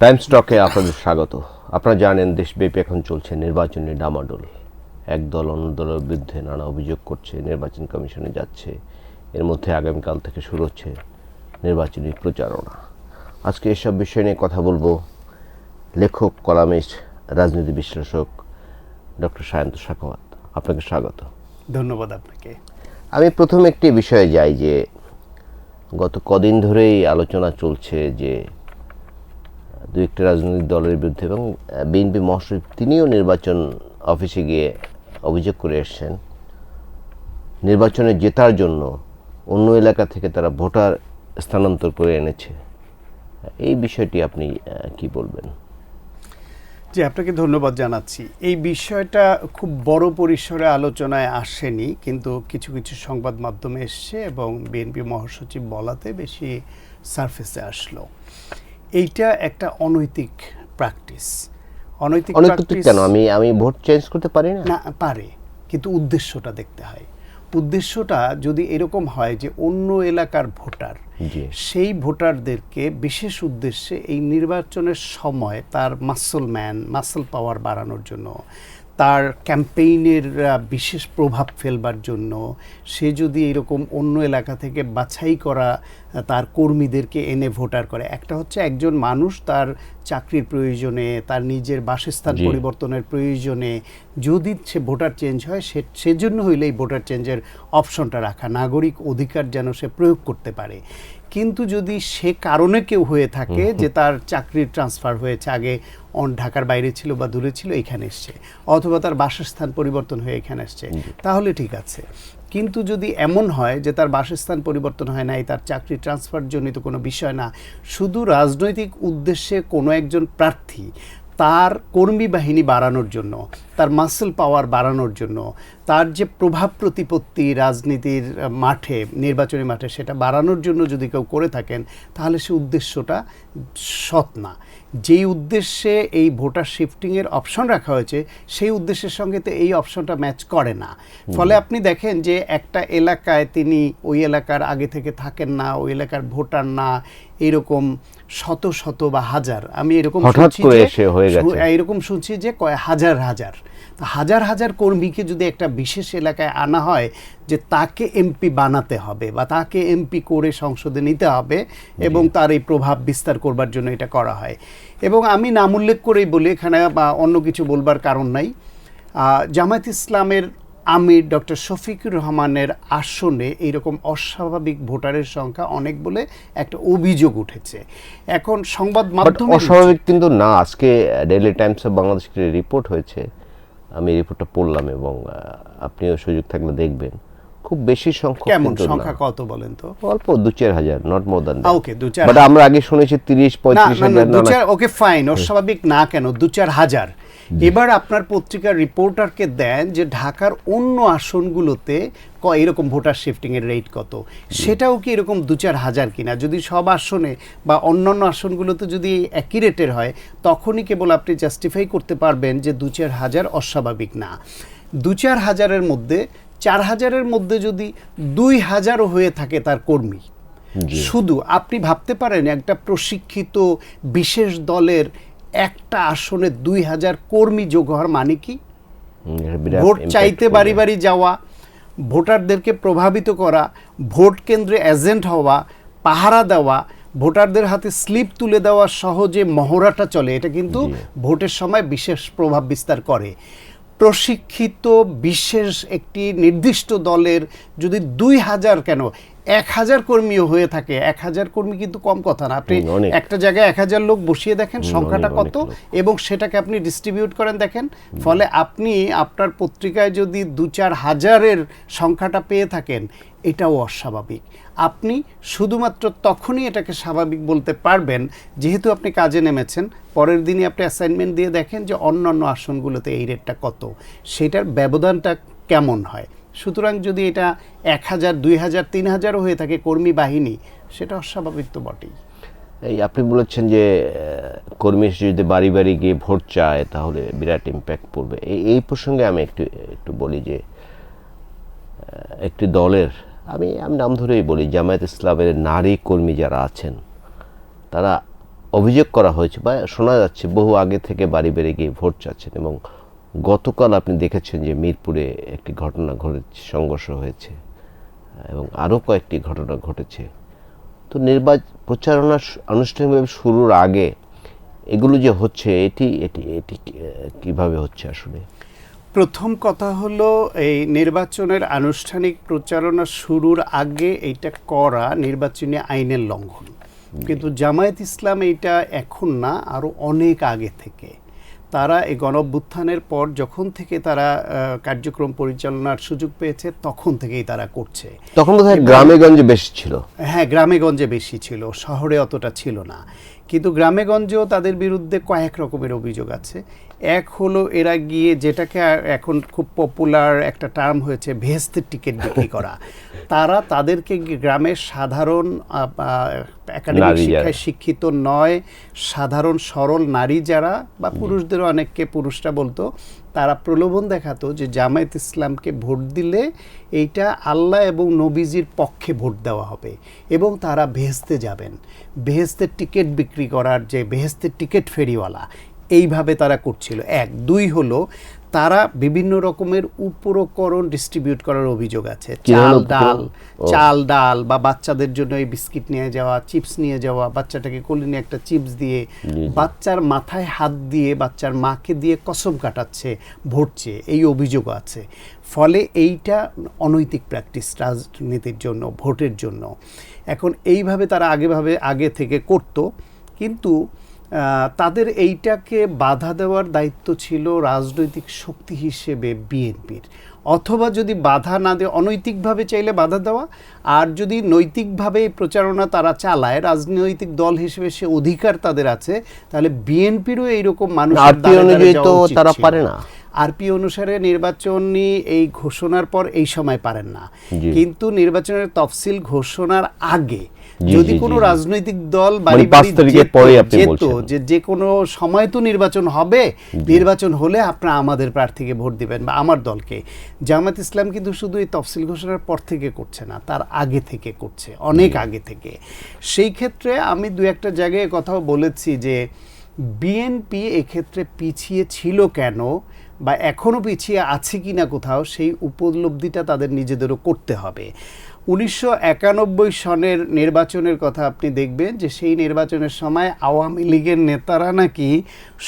Times টকে আপনাদের স্বাগত। আপনারা জানেন দেশব্যাপী এখন চলছে নির্বাচনী ডামাডোল। এক দল অন্য দলের বিরুদ্ধে নানা অভিযোগ করছে, নির্বাচন কমিশনে যাচ্ছে। এর মধ্যে আগামীকাল থেকে শুরু হচ্ছে নির্বাচনী প্রচারণা। আজকে এসব বিষয় নিয়ে কথা বলবো লেখক, কলামিস্ট, রাজনীতি বিশ্লেষক ডক্টর সায়ন্ত সাখাওয়াত। আপনাকে স্বাগত। ধন্যবাদ আপনাকে। আমি প্রথম একটি বিষয়ে যাই যে গত কদিন ধরেই আলোচনা চলছে যে দু একটি রাজনৈতিক দলের বিরুদ্ধে, এবং বিএনপি মহাসচিব তিনিও নির্বাচন অফিসে গিয়ে অভিযোগ করে এসছেন, নির্বাচনে জেতার জন্য অন্য এলাকা থেকে তারা ভোটার স্থানান্তর করে এনেছে। এই বিষয়টি আপনি কি বলবেন? জি, আপনাকে ধন্যবাদ জানাচ্ছি। এই বিষয়টা খুব বড় পরিসরে আলোচনায় আসেনি, কিন্তু কিছু কিছু সংবাদ মাধ্যমে এসছে এবং বিএনপি মহাসচিব বলাতে বেশি সারফেসে আসলো। এইটা একটা অনৈতিক প্র্যাকটিস। অনৈতিক কেন? আমি ভোট চেঞ্জ করতে পারি না? না, পারে, কিন্তু উদ্দেশ্যটা দেখতে হয়। উদ্দেশ্যটা যদি এরকম হয় যে অন্য এলাকার ভোটার, সেই ভোটারদেরকে বিশেষ উদ্দেশ্যে এই নির্বাচনের সময় তার মাসল পাওয়ার বাড়ানোর জন্য, তার ক্যাম্পেইনের বিশেষ প্রভাব ফেলবার জন্য, সে যদি এরকম অন্য এলাকা থেকে বাছাই করা তার কর্মীদেরকে এনে ভোটার করে। একটা হচ্ছে একজন মানুষ তার চাকরির প্রয়োজনে, তার নিজের বাসস্থান পরিবর্তনের প্রয়োজনে যদি সে ভোটার চেঞ্জ হয়, সেজন্য হইলে এই ভোটার চেঞ্জের অপশনটা রাখা, নাগরিক অধিকার যেন সে প্রয়োগ করতে পারে। কিন্তু যদি সে কারণে কেউ হয়ে থাকে যে তার চাকরির ট্রান্সফার হয়েছে, আগে ঢাকার বাইরে ছিল বা দূরে ছিল, এখানে এসছে, অথবা তার বাসস্থান পরিবর্তন হয়ে এখানে এসছে, তাহলে ঠিক আছে। কিন্তু যদি এমন হয় যে তার বাসস্থান পরিবর্তন হয় নাই, তার চাকরি ট্রান্সফার জনিত কোনো বিষয় না, শুধু রাজনৈতিক উদ্দেশ্যে কোনো একজন প্রার্থী তার কর্মী বাহিনী বাড়ানোর জন্য, তার মাসল পাওয়ার বাড়ানোর জন্য, তার যে প্রভাব প্রতিপত্তি রাজনীতির মাঠে, নির্বাচনী মাঠে, সেটা বাড়ানোর জন্য যদি কেউ করে থাকেন, তাহলে সে উদ্দেশ্যটা সৎ না। যেই উদ্দেশ্যে এই ভোটার শিফটিংয়ের অপশন রাখা হয়েছে, সেই উদ্দেশ্যের সঙ্গে তো এই অপশনটা ম্যাচ করে না। ফলে আপনি দেখেন যে একটা এলাকায় তিনি ওই এলাকার আগে থেকে থাকেন না, ওই এলাকার ভোটার না, এরকম শত শত বা হাজার, আমি এরকম শুনছি যে হাজার হাজার হাজার হাজার কর্মীকে যদি একটা বিশেষ এলাকায় আনা হয় যে তাকে এমপি বানাতে হবে বা তাকে এমপি করে সংসদে নিতে হবে এবং তার এই প্রভাব বিস্তার করবার জন্য এটা করা হয়। এবং আমি নাম উল্লেখ করেই বলি, এখানে বা অন্য কিছু বলবার কারণ নাই, জামায়াত ইসলামের আমির ডক্টর শফিকুর রহমানের আসনে এইরকম অস্বাভাবিক ভোটারের সংখ্যা অনেক বলে একটা অভিযোগ উঠেছে। এখন সংবাদ মাধ্যমে অস্বাভাবিক কিন্তু না। আজকে ডেইলি টাইমস অফ বাংলাদেশের রিপোর্ট হয়েছে, আমি রিপোর্টটা পড়লাম এবং আপনিও সুযোগ থাকলে দেখবেন। খুব বেশি সংখ্যা, কেমন সংখ্যা কত বলেন তো? অল্প 2-4 হাজার, not more than. Okay, 2-4, but আমরা আগে শুনেছি 30-35 হাজার। ওকে ফাইন, অস্বাভাবিক না কেন, 2-4 হাজার। এবার আপনার পত্রিকার রিপোর্টারকে দেন যে ঢাকার অন্য আসনগুলোতে এরকম ভোটার শিফটিং এর রেট কত, সেটাও কি এরকম 2-4 হাজার কিনা। যদি সব আসনে বা অন্যান্য আসনগুলোতে যদি একই রেটের হয়, তখনই কেবল আপনি জাস্টিফাই করতে পারবেন যে 2-4 হাজার অস্বাভাবিক না। 2-4 হাজারের মধ্যে 4 হাজারের মধ্যে যদি 2 হাজারও হয়ে থাকে তার কর্মী, শুধু আপনি ভাবতে পারেন একটা প্রশিক্ষিত বিশেষ দলের একটা আসনে 2 হাজার কর্মী যোগ হওয়ার মানে কি? ভোট চাইতে বাড়ি বাড়ি যাওয়া, ভোটারদেরকে প্রভাবিত করা, ভোট কেন্দ্রে এজেন্ট হওয়া, পাহারা দেওয়া, ভোটারদের হাতে স্লিপ তুলে দেওয়া সহ যে মহড়াটা চলে, এটা কিন্তু ভোটের সময় বিশেষ প্রভাব বিস্তার করে। প্রশিক্ষিত বিশেষ একটি নির্দিষ্ট দলের যদি 2 হাজার কেন 1 হাজার কর্মীও হয়ে থাকে, 1 হাজার কর্মী কিন্তু কম কথা না। আপনি একটা জায়গায় 1 হাজার লোক বসিয়ে দেখেন সংখ্যাটা কত, এবং সেটাকে আপনি ডিস্ট্রিবিউট করেন দেখেন। ফলে আপনি আপনার পত্রিকায় যদি 2-4 হাজারের সংখ্যাটা পেয়ে থাকেন, এটাও অস্বাভাবিক। আপনি শুধুমাত্র তখনই এটাকে স্বাভাবিক বলতে পারবেন যেহেতু আপনি কাজে নেমেছেন, পরের দিনই আপনি অ্যাসাইনমেন্ট দিয়ে দেখেন যে অন্যান্য আসনগুলোতে এই রেটটা কত, সেটার ব্যবধানটা কেমন হয়। সুতরাং যদি এটা 1 হাজার, 2 হাজার, 3 হাজারও হয়ে থাকে কর্মী বাহিনী, সেটা অস্বাভাবিক তো বটেই। এই আপনি বলেছেন যে কর্মী যদি বাড়ি বাড়ি গিয়ে ভোট চায় তাহলে বিরাট ইম্প্যাক্ট পড়বে। এই প্রসঙ্গে আমি একটু বলি যে একটি দলের, আমি নাম ধরেই বলি, জামায়াত ইসলামের নারী কর্মী যারা আছেন, তারা অভিযোগ করা হয়েছে বা শোনা যাচ্ছে বহু আগে থেকে বাড়ি বেড়ে গিয়ে ভোট চাচ্ছেন, এবং গতকাল আপনি দেখেছেন যে মিরপুরে একটি ঘটনা ঘটেছে, সংঘর্ষ হয়েছে এবং আরও কয়েকটি ঘটনা ঘটেছে। তো প্রচারণা আনুষ্ঠানিকভাবে শুরুর আগে এগুলো যে হচ্ছে এটি এটি এটি কিভাবে হচ্ছে আসলে? প্রথম কথা হলো, এই নির্বাচনের আনুষ্ঠানিক প্রচারণা শুরুর আগে এইটা করা নির্বাচনী আইনের লঙ্ঘন। কিন্তু জামায়াত ইসলাম এইটা এখন না, আরও অনেক আগে থেকে তারা এই গণঅভ্যুত্থানের পর যখন থেকে তারা কার্যক্রম পরিচালনার সুযোগ পেয়েছে তখন থেকেই তারা করছে। তখন বোধহয় গ্রামে গঞ্জে বেশি ছিল। হ্যাঁ, গ্রামে গঞ্জে বেশি ছিল, শহরে অতটা ছিল না। কিন্তু গ্রামে গঞ্জেও তাদের বিরুদ্ধে কয়েক রকমের অভিযোগ আছে। এক হলো, এরা গিয়ে যেটাকে এখন খুব পপুলার একটা টার্ম হয়েছে ভেস্তের টিকিট বিক্রি করা। তারা তাদেরকে গ্রামের সাধারণ একাডেমিক শিক্ষায় শিক্ষিত নয়, সাধারণ সরল নারী যারা বা পুরুষদেরও অনেককে পুরুষরা বলতো, তারা প্রলোভন দেখাতো যে জামায়াত ইসলামকে ভোট দিলে এইটা আল্লাহ এবং নবীজির পক্ষে ভোট দেওয়া হবে এবং তারা বেহেশতে যাবেন। বেহেশতের টিকিট বিক্রি করার যে বেহেশতের টিকিট ফেরিওয়ালা, এইভাবে তারা করছিল। এক। দুই হলো, তারা বিভিন্ন রকমের উপকরণ ডিস্ট্রিবিউট করার অভিযোগ আছে। চাল ডাল বা বাচ্চাদের জন্য এই বিস্কিট নিয়ে যাওয়া, চিপস নিয়ে যাওয়া, বাচ্চাটাকে কোলে নিয়ে একটা চিপস দিয়ে, বাচ্চার মাথায় হাত দিয়ে বাচ্চার মাকে দিয়ে কসম কাটাচ্ছে ভোট চেয়ে, এই অভিযোগ আছে। ফলে এইটা অনৈতিক প্র্যাকটিস রাজনীতির জন্য, ভোটের জন্য। এখন এইভাবে তারা আগে থেকে করত, কিন্তু তাদের এইটাকে বাধা দেওয়ার দায়িত্ব ছিল রাজনৈতিক শক্তি হিসেবে বিএনপির। অথবা যদি বাধা না দিয়ে অনৈতিকভাবে চাইলে বাধা দেওয়া, আর যদি নৈতিকভাবে প্রচারণা তারা চালায়, রাজনৈতিক দল হিসেবে সে অধিকার তাদের আছে, তাহলে বিএনপিরও এইরকম মানুষের তারা পারে না। আরপি অনুসারে নির্বাচনী এই ঘোষণার পর এই সময় পারেন না, কিন্তু নির্বাচনের তফসিল ঘোষণার আগে যদি কোনো রাজনৈতিক দল বাড়ি যেত যে কোনো সময় তো নির্বাচন হবে, নির্বাচন হলে আপনারা আমাদের প্রার্থীকে ভোট দিবেন বা আমার দলকে। জামায়াত ইসলাম কিন্তু শুধু এই তফসিল ঘোষণার পর থেকে করছে না, তার আগে থেকে করছে, অনেক আগে থেকে। সেই ক্ষেত্রে আমি দু একটা জায়গায় কথাও বলেছি যে বিএনপি এক্ষেত্রে পিছিয়ে ছিল কেন বা এখনও পিছিয়ে আছে কিনা কোথাও, সেই উপলব্ধিটা তাদের নিজেদেরও করতে হবে। 1991 সনের নির্বাচনের কথা আপনি দেখবেন যে সেই নির্বাচনের সময় আওয়ামী লীগের নেতারা নাকি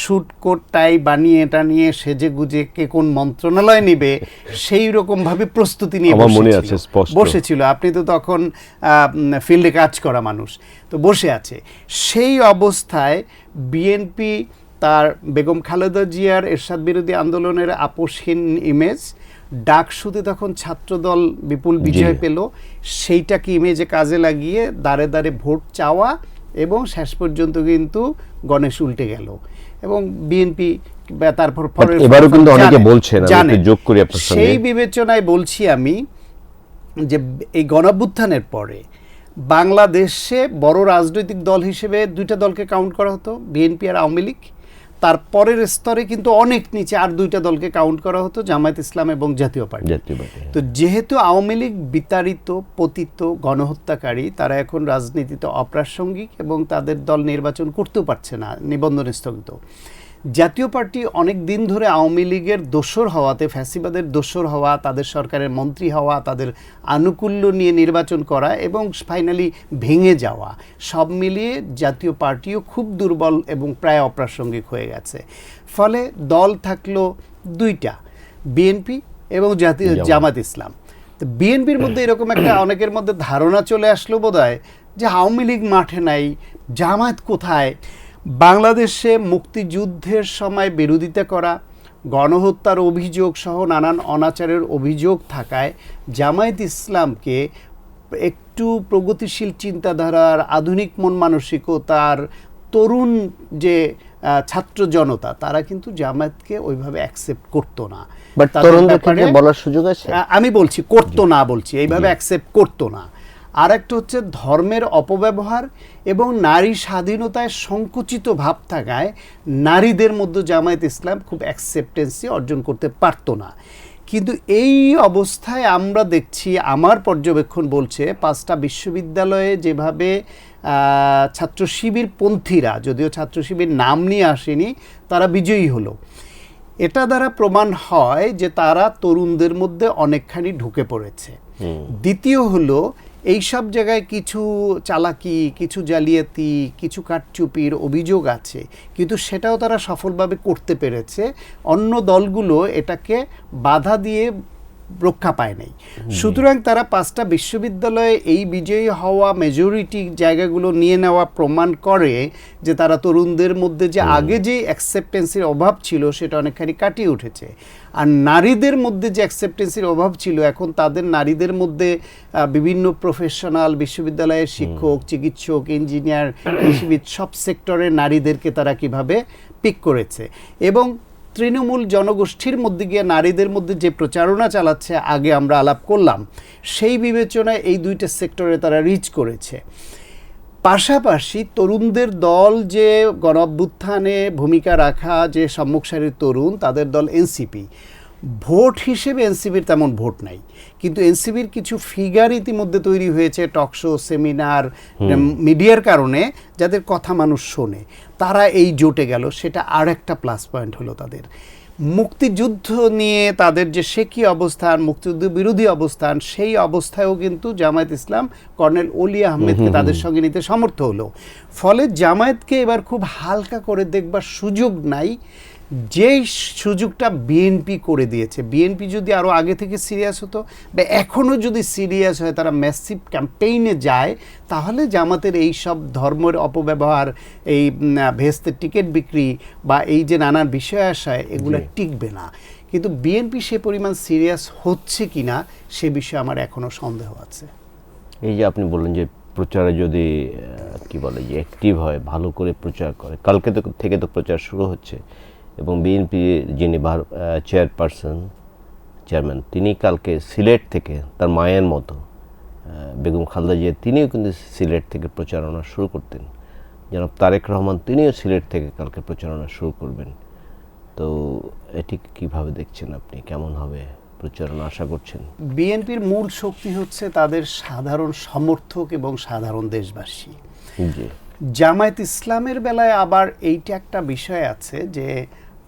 স্যুট কোট টাই বানিয়ে এটা নিয়ে সেজে গুজে কে কোন মন্ত্রণালয় নিবে সেই রকমভাবে প্রস্তুতি নিয়ে বসেছিল। আপনি তো তখন ফিল্ডে কাজ করা মানুষ, তো বসে আছে। সেই অবস্থায় বিএনপি তার বেগম খালেদা জিয়ার এরশাদ বিরোধী আন্দোলনের আপোষহীন ইমেজ, ডাকসুতে তখন ছাত্রদল বিপুল বিজয় পেল, সেইটাকে ইমেজে কাজে লাগিয়ে দাঁড়ে দাঁড়ে ভোট চাওয়া, এবং শেষ পর্যন্ত কিন্তু গণেশ উল্টে গেল এবং বিএনপি তারপর সেই বিবেচনায় বলছি আমি যে এই গণঅভ্যুত্থানের পরে বাংলাদেশে বড় রাজনৈতিক দল হিসেবে দুইটা দলকে কাউন্ট করা হতো, বিএনপি আর আওয়ামী লীগ। তারপরের স্তরে কিন্তু অনেক নিচে আর দুইটা দলকে কাউন্ট করা হতো, জামায়াত ইসলাম এবং জাতীয় পার্টি। তো যেহেতু আওয়ামী লীগ বিতাড়িত, পতিত, গণহত্যাকারী, তারা এখন রাজনীতিতে অপ্রাসঙ্গিক এবং তাদের দল নির্বাচন করতেও পারছে না, নিবন্ধন স্থগিত। জাতীয় পার্টি অনেক দিন ধরে আওয়ামী লীগের দোসর হওয়াতে, ফ্যাসিবাদের দোসর হওয়া, তাদের সরকারের মন্ত্রী হওয়া, তাদের আনুকূল্য নিয়ে নির্বাচন করা এবং ফাইনালি ভেঙে যাওয়া, সব মিলিয়ে জাতীয় পার্টিও খুব দুর্বল এবং প্রায় অপ্রাসঙ্গিক হয়ে গেছে। ফলে দল থাকলো দুইটা, বিএনপি এবং জামাত ইসলাম। তো বিএনপির মধ্যে এরকম একটা অনেকের মধ্যে ধারণা চলে আসলো বোধহয় যে আওয়ামী লীগ মাঠে নাই, জামায়াত কোথায়। বাংলাদেশে মুক্তিযুদ্ধের সময় বিরোধিতা করা, গণহত্যার অভিযোগ সহ নানান অনাচারের অভিযোগ থাকায় জামায়াত ইসলামকে একটু প্রগতিশীল চিন্তাধারার, আধুনিক মন মানসিকতার তরুণ যে ছাত্র জনতা, তারা কিন্তু জামায়াতকে ওইভাবে অ্যাকসেপ্ট করতো না। বলার সুযোগ আছে, আমি বলছি করতো না, বলছি এইভাবে অ্যাকসেপ্ট করতো না। আর একটা হচ্ছে ধর্মের অপব্যবহার এবং নারী স্বাধীনতায় সংকুচিত ভাব থাকায় নারীদের মধ্যে জামায়াত ইসলাম খুব অ্যাকসেপ্টেন্সি অর্জন করতে পারতো না। কিন্তু এই অবস্থায় আমরা দেখছি, আমার পর্যবেক্ষণ বলছে 5টা বিশ্ববিদ্যালয়ে যেভাবে ছাত্র শিবির পন্থীরা, যদিও ছাত্র শিবির নাম নিয়ে আসেনি, তারা বিজয়ী হলো। এটা দ্বারা প্রমাণ হয় যে তারা তরুণদের মধ্যে অনেকখানি ঢুকে পড়েছে। দ্বিতীয় হলো, এই সব জায়গায় কিছু চালাকি, কিছু জালিয়াতি, কিছু কারচুপির অভিযোগ আছে, কিন্তু সেটাও তারা সফলভাবে করতে পেরেছে। অন্য দলগুলো এটাকে বাধা দিয়ে রক্ষা পায় নাই। সুতরাং তারা 5টা বিশ্ববিদ্যালয়ে এই বিজয়ী হওয়া, মেজরিটি জায়গাগুলো নিয়ে নেওয়া প্রমাণ করে যে তারা তরুণদের মধ্যে যে আগে যে অ্যাকসেপ্টেন্সির অভাব ছিল সেটা অনেকখানি কাটিয়ে উঠেছে। আর নারীদের মধ্যে যে অ্যাকসেপ্টেন্সির অভাব ছিল, এখন তাদের নারীদের মধ্যে বিভিন্ন প্রফেশনাল, বিশ্ববিদ্যালয়ের শিক্ষক, চিকিৎসক, ইঞ্জিনিয়ার, কৃষিবিদ, সব সেক্টরের নারীদেরকে তারা কিভাবে পিক করেছে। এবং তৃণমূল জনগোষ্ঠীর মধ্যে গিয়ে নারীদের মধ্যে যে প্রচারণা চালাচ্ছে, আগে আমরা আলাপ করলাম, সেই বিবেচনায় এই 2টা সেক্টরে তারা রিচ করেছে। পাশাপাশি তরুণদের দল যে গণ অভ্যুত্থানে ভূমিকা রাখা যে সম্মুখ সারির তরুণ, তাদের দল এনসিপি, ভোট হিসেবে এনসিপির তেমন ভোট নাই, কিন্তু এনসিপির কিছু ফিগার ইতিমধ্যে তৈরি হয়েছে টকশো, সেমিনার, মিডিয়ার কারণে, যাদের কথা মানুষ শোনে, তারা এই জোটে গেল। সেটা আর একটা প্লাস পয়েন্ট হলো তাদের। মুক্তিযুদ্ধ নিয়ে তাদের যে শেকি অবস্থান, মুক্তিযুদ্ধ বিরোধী অবস্থান, সেই অবস্থায়ও কিন্তু জামায়াত ইসলাম কর্নেল ওলি আহমেদকে তাদের সঙ্গে নিতে সমর্থ হলো। ফলে জামায়াতকে এবার খুব হালকা করে দেখবার সুযোগ নাই, যেই সুযোগটা বিএনপি করে দিয়েছে। বিএনপি যদি আরও আগে থেকে সিরিয়াস হতো, বা এখনও যদি সিরিয়াস হয়, তারা ম্যাসিভ ক্যাম্পেইনে যায়, তাহলে জামাতের এই সব ধর্মের অপব্যবহার, এই ভেস্তের টিকিট বিক্রি, বা এই যে নানান বিষয় আসায়, এগুলো টিকবে না। কিন্তু বিএনপি সে পরিমাণ সিরিয়াস হচ্ছে কি না, সে বিষয়ে আমার এখনও সন্দেহ আছে। এই যে আপনি বললেন যে প্রচারে যদি কি বলে যে অ্যাক্টিভ হয়, ভালো করে প্রচার করে, কালকে থেকে তো প্রচার শুরু হচ্ছে, এবং বিএনপি যিনি চেয়ারম্যান, তিনি কালকে সিলেট থেকে তার মায়ের মতো বেগম খালেদা জিয়া, তিনিও কিন্তু সিলেট থেকে প্রচারণা শুরু করতেন। জনাব তারেক রহমান, তিনিও সিলেট থেকে কালকে প্রচারণা শুরু করবেন। তো এটি কিভাবে দেখছেন আপনি, কেমন হবে প্রচারণা আশা করছেন? বিএনপির মূল শক্তি হচ্ছে তাদের সাধারণ সমর্থক এবং সাধারণ দেশবাসী। জি। জামায়াত ইসলামের বেলায় আবার এইটা একটা বিষয় আছে যে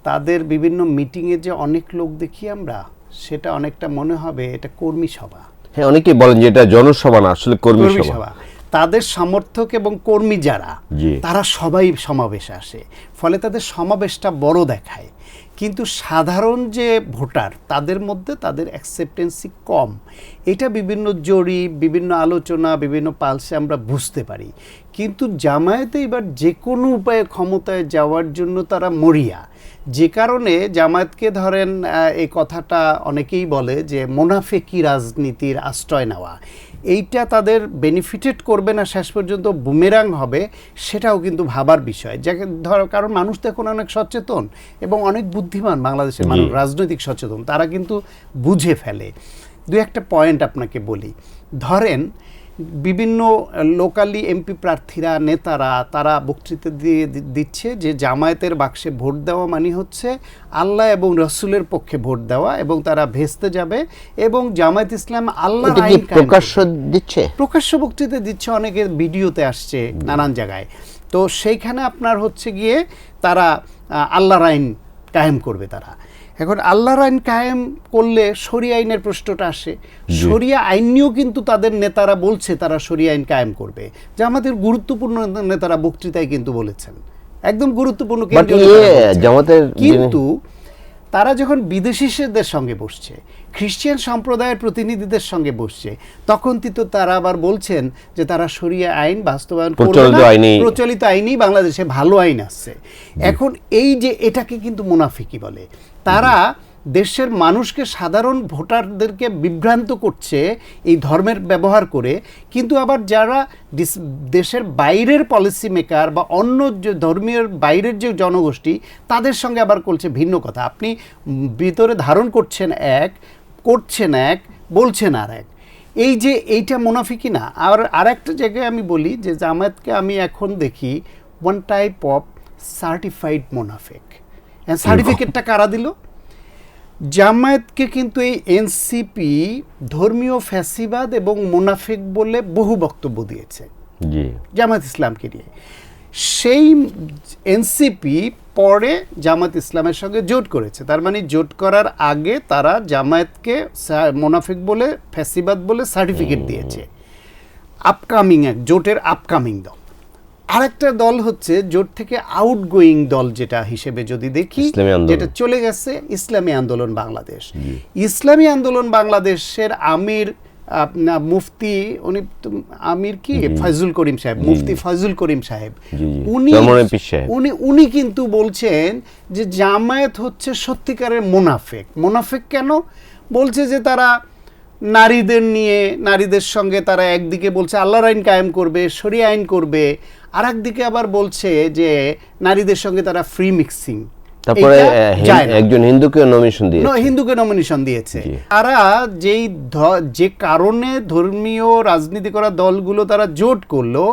তাদের বিভিন্ন মিটিংয়ে যে অনেক লোক দেখি আমরা, সেটা অনেকটা মনে হবে এটা কর্মী সভা। হ্যাঁ, অনেকেই বলেন যে এটা জনসভা না, আসলে কর্মী সভা। তাদের সমর্থক এবং কর্মী যারা, তারা সবাই সমাবেশে আসে, ফলে তাদের সমাবেশটা বড় দেখায়। কিন্তু সাধারণ যে ভোটার, তাদের মধ্যে তাদের অ্যাকসেপ্টেন্সি কম। এটা বিভিন্ন জরিপ, বিভিন্ন আলোচনা, বিভিন্ন পালসে আমরা বুঝতে পারি। কিন্তু জামায়াতে এবার যে কোনো উপায়ে ক্ষমতায় যাওয়ার জন্য তারা মরিয়া। যে কারণে জামায়াতকে ধরেন, এই কথাটা অনেকেই বলে যে মোনাফেকি রাজনীতির আশ্রয় নেওয়া, এইটা তাদের বেনিফিটেড করবে না, শেষ পর্যন্ত বুমেরাং হবে, সেটাও কিন্তু ভাবার বিষয়। যাকে কারণ মানুষ তো এখন অনেক সচেতন এবং অনেক বুদ্ধিমান, বাংলাদেশের মানুষ রাজনৈতিক সচেতন, তারা কিন্তু বুঝে ফেলে। দু একটা পয়েন্ট আপনাকে বলি। ধরেন বিভিন্ন লোকালি এমপি প্রার্থীরা, নেতারা, তারা বক্তৃতা দিচ্ছে যে জামায়াতের বাক্সে ভোট দেওয়া মানে হচ্ছে আল্লাহ এবং রসুলের পক্ষে ভোট দেওয়া, এবং তারা ভেস্তে যাবে, এবং জামায়াত ইসলাম আল্লাহর আইন প্রকাশ্য বক্তৃতা দিচ্ছে, অনেকে ভিডিওতে আসছে নানান জায়গায়। তো সেইখানে আপনার হচ্ছে গিয়ে তারা আল্লাহর আইন কায়েম করবে। তারা এখন আল্লাহর আইন কায়েম করলে শরিয়া আইনের প্রশ্নটা আসে। শরিয়া আইন নিয়েও কিন্তু তাদের নেতারা বলছে তারা শরিয়া আইন কায়েম করবে, যা আমাদের গুরুত্বপূর্ণ নেতারা বক্তৃতায় কিন্তু বলেছেন, একদম গুরুত্বপূর্ণ। কিন্তু তারা যখন বিদেশিদের সঙ্গে বসছে, খ্রিস্টান সম্প্রদায়ের প্রতিনিধিদের সঙ্গে বসছে, তখন তো তারা আবার বলছেন যে তারা শরিয়া আইন বাস্তবায়ন করবে না, প্রচলিত আইনই বাংলাদেশে ভালো আইন আছে। এখন এই যে এটাকে কিন্তু মুনাফিকি বলে। তারা দেশের মানুষকে, সাধারণ ভোটারদেরকে বিভ্রান্ত করছে এই ধর্মের ব্যবহার করে, কিন্তু আবার যারা দেশের বাইরের পলিসি মেকার বা অন্য যে ধর্মীয় বাইরের যে জনগোষ্ঠী, তাদের সঙ্গে আবার করছে ভিন্ন কথা। আপনি ভিতরে ধারণ করছেন এক, করছেন এক, বলছেন আর এক। এই যে এইটা মুনাফিকি না? আর একটা জায়গায় আমি বলি যে জামায়াতকে আমি এখন দেখি ওয়ান টাইপ অফ সার্টিফাইড মুনাফিক। সার্টিফিকেটটা কারা দিল? জামায়াতকে কিন্তু এই এনসিপি ধর্মীয় ফ্যাসিবাদ এবং মুনাফিক বলে বহু বক্তব্য দিয়েছে জি জামায়াত ইসলামকে নিয়ে। সেই এনসিপি পরে জামায়াত ইসলামের সঙ্গে জোট করেছে, তার মানে জোট করার আগে তারা জামায়াতকে মুনাফিক বলে ফ্যাসিবাদ বলে সার্টিফিকেট দিয়েছে। আপকামিং জোটের আপকামিং দল। আরেকটা দল হচ্ছে জোট থেকে আউটগোয়িং দল, যেটা হিসেবে যদি দেখি ইসলামী আন্দোলন। যেটা চলে গেছে ইসলামী আন্দোলন বাংলাদেশ। ইসলামী আন্দোলন বাংলাদেশের আমির মুফতি উনি আমির কি ফজলুল করিম সাহেব, মুফতি ফজলুল করিম সাহেব, উনি কিন্তু বলছেন যে জামায়াত হচ্ছে সত্যিকারের মুনাফিক। মুনাফিক কেন বলছে? যে তারা নারীদের নিয়ে, নারীদের সঙ্গে তারা একদিকে বলছে আল্লাহর আইন কায়েম করবে, শরিয়া আইন করবে, আর একদিকে আবার বলছে যে নারীদের সঙ্গে তারা ফ্রি মিক্সিং। তারপরে একজন হিন্দুকে নমিনেশন দিয়েছে। তারা যে কারণে ধর্মীয় রাজনীতি করা দলগুলো তারা জোট করলো,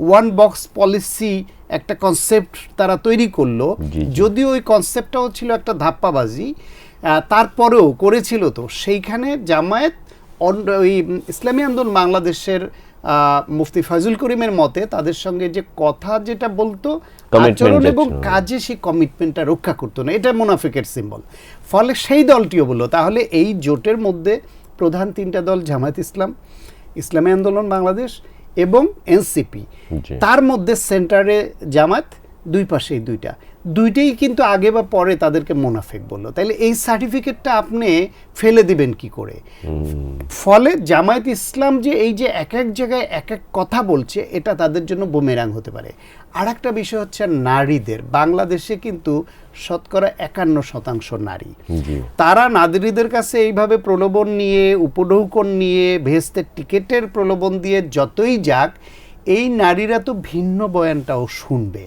ওয়ান বক্স পলিসি একটা কনসেপ্ট তারা তৈরি করলো, যদিও ওই কনসেপ্টটাও ছিল একটা ধাপ্পাবাজি, তারপরেও করেছিল। তো সেইখানে জামায়াত ওই ইসলামী আন্দোলন বাংলাদেশের মুফতি ফজলুল করিমের মতে তাদের সঙ্গে যে কথা যেটা বলতো, আচরণ এবং কাজে সেই কমিটমেন্টটা রক্ষা করতো না, এটা মুনাফিকের সিম্বল। ফলে সেই দলটিও বললো তাহলে এই জোটের মধ্যে প্রধান তিনটা দল জামায়াত ইসলাম, ইসলামী আন্দোলন বাংলাদেশ এবং এনসিপি, তার মধ্যে সেন্টারে জামায়াত, দুই পাশেই দুইটাই কিন্তু আগে বা পরে তাদেরকে মুনাফিক বললো। তাইলে এই সার্টিফিকেটটা আপনি ফেলে দিবেন কি করে? ফলে জামায়াত ইসলাম যে এই যে এক এক জায়গায় এক এক কথা বলছে, এটা তাদের জন্য বুমেরাং হতে পারে। আর একটা বিষয় হচ্ছে নারীদের। বাংলাদেশে কিন্তু শতকরা 51% নারী। তারা নারীদের কাছে এইভাবে প্রলোভন নিয়ে, উপঢৌকন নিয়ে, ভেস্তের টিকেটের প্রলোভন দিয়ে যতই যাক, এই নারীরা তো ভিন্ন বয়ানটাও শুনবে।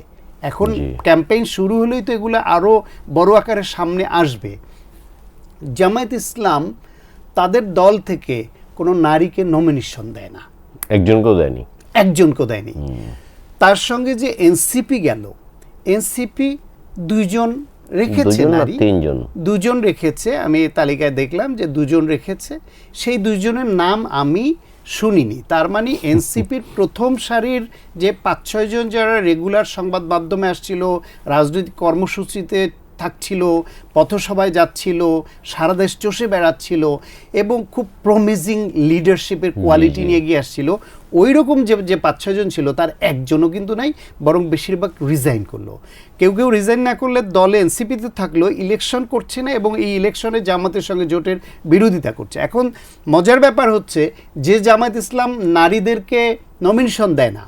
এখন ক্যাম্পেইন শুরু হলেই তো এগুলো আরো বড় আকারের সামনে আসবে। জামায়াত ইসলাম তাদের দল থেকে কোনো নারীকে নমিনেশন দেয় না, একজনকেও দেয়নি। তার সঙ্গে যে এনসিপি গেল, এনসিপি দুজন রেখেছে, নারী দুজন রেখেছে। আমি তালিকায় দেখলাম যে দুজন রেখেছে, সেই দুজনের নাম আমি শুনিনি। তার মানে এনসিপির প্রথম সারির যে 5-6 জন যারা রেগুলার সংবাদ মাধ্যমে আসছিল, রাজনৈতিক কর্মসূচিতে থাকছিল, পথসভায় যাচ্ছিল, সারা দেশ চষে বেড়াচ্ছিল এবং খুব প্রমিজিং লিডারশিপের কোয়ালিটি নিয়ে গিয়ে আসছিল, ওই রকম যে 5-6 জন ছিল তার একজনও কিন্তু নাই, বরং বেশিরভাগ রিজাইন করলো। কেউ রিজাইন না করলে দলে এনসিপিতে থাকলেও ইলেকশন করছে না এবং এই ইলেকশনে জামাতের সঙ্গে জোটের বিরোধিতা করছে। এখন মজার ব্যাপার হচ্ছে যে জামায়াত ইসলাম নারীদেরকে নমিনেশন দেয় না,